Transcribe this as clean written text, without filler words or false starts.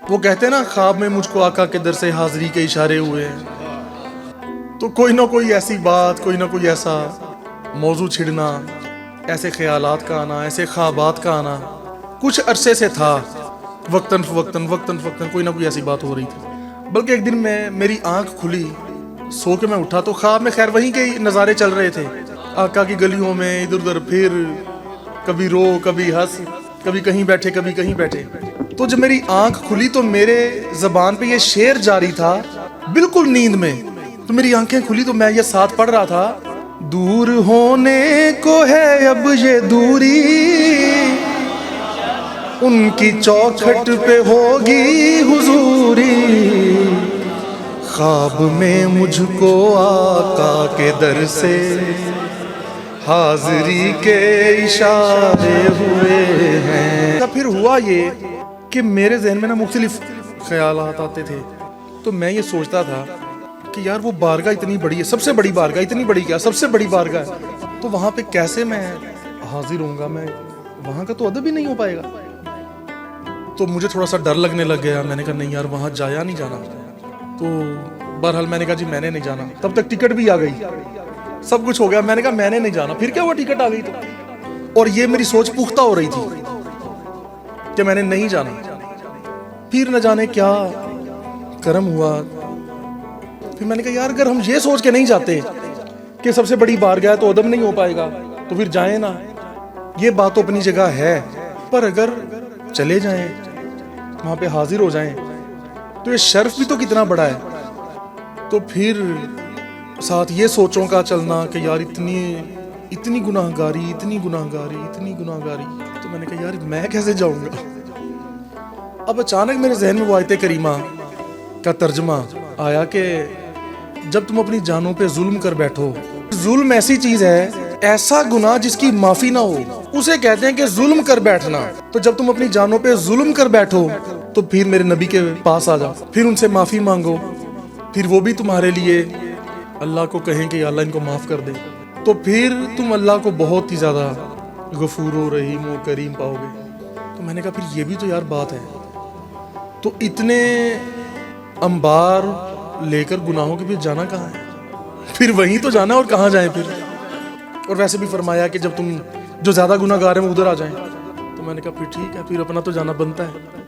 وہ کہتے ہیں نا خواب میں مجھ کو آقا کے در سے حاضری کے اشارے ہوئے ہیں، تو کوئی نہ کوئی ایسی بات، کوئی نہ کوئی ایسا موضوع چھڑنا، ایسے خیالات کا آنا، ایسے خوابات کا آنا کچھ عرصے سے تھا، وقتاً فوقتاً کوئی نہ کوئی ایسی بات ہو رہی تھی۔ بلکہ ایک دن میری آنکھ کھلی، سو کے میں اٹھا تو خواب میں خیر وہیں کے نظارے چل رہے تھے، آقا کی گلیوں میں ادھر ادھر پھر کبھی رو کبھی ہنس، کبھی کہیں بیٹھے کبھی کہیں بیٹھے۔ تو جب میری آنکھ کھلی تو میرے زبان پہ یہ شعر جاری تھا بالکل نیند میں، تو میری آنکھیں کھلی تو میں یہ ساتھ پڑھ رہا تھا، دور ہونے کو ہے اب یہ دوری، ان کی چوکھٹ پہ ہوگی حضوری، خواب میں مجھ کو آقا کے در سے حاضری کے اشارے ہوئے ہیں۔ پھر ہوا یہ کہ میرے ذہن میں نا مختلف خیالات آتے تھے، تو میں یہ سوچتا تھا کہ یار وہ بارگاہ اتنی بڑی ہے، سب سے بڑی بارگاہ، اتنی بڑی کیا، سب سے بڑی بارگاہ ہے، تو وہاں پہ کیسے میں حاضر ہوں گا، میں وہاں کا تو ادب ہی نہیں ہو پائے گا۔ تو مجھے تھوڑا سا ڈر لگنے لگ گیا، میں نے کہا نہیں یار وہاں جایا نہیں جانا، تو بہرحال میں نے کہا جی میں نے نہیں جانا۔ تب تک ٹکٹ بھی آ گئی، سب کچھ ہو گیا، میں نے کہا میں نے نہیں جانا، پھر کیا ہوا ٹکٹ آ گئی تو، اور یہ میری سوچ پختہ ہو رہی تھی کہ میں نے نہیں جانا۔ پھر نہ جانے کیا کرم ہوا، پھر میں نے کہا یار اگر ہم یہ سوچ کے نہیں جاتے کہ سب سے بڑی بارگاہ ہے تو ادب نہیں ہو پائے گا تو پھر جائیں نا، یہ بات تو اپنی جگہ ہے، پر اگر چلے جائیں وہاں پہ حاضر ہو جائیں تو یہ شرف بھی تو کتنا بڑا ہے۔ تو پھر ساتھ یہ سوچوں کا چلنا کہ یار اتنی گناہ گاری، تو میں نے کہا یار میں کیسے جاؤں گا۔ اب اچانک میرے ذہن میں وہ آیت کریمہ کا ترجمہ آیا کہ جب تم اپنی جانوں پہ ظلم کر بیٹھو، ظلم ایسی چیز ہے، ایسا گناہ جس کی معافی نہ ہو، اسے کہتے ہیں کہ ظلم کر بیٹھنا۔ تو جب تم اپنی جانوں پہ ظلم کر بیٹھو تو پھر میرے نبی کے پاس آ جاؤ، پھر ان سے معافی مانگو، پھر وہ بھی تمہارے لیے اللہ کو کہیں کہ اللہ ان کو معاف کر دے، تو پھر تم اللہ کو بہت ہی زیادہ غفور و رحیم و کریم پاؤ گے۔ تو میں نے کہا پھر یہ بھی تو یار بات ہے، تو اتنے انبار لے کر گناہوں کے پھر جانا کہاں ہے، پھر وہیں تو جانا، اور کہاں جائیں پھر۔ اور ویسے بھی فرمایا کہ جب تم جو زیادہ گناہ گار ہیں وہ ادھر آ جائیں، تو میں نے کہا پھر ٹھیک ہے، پھر اپنا تو جانا بنتا ہے۔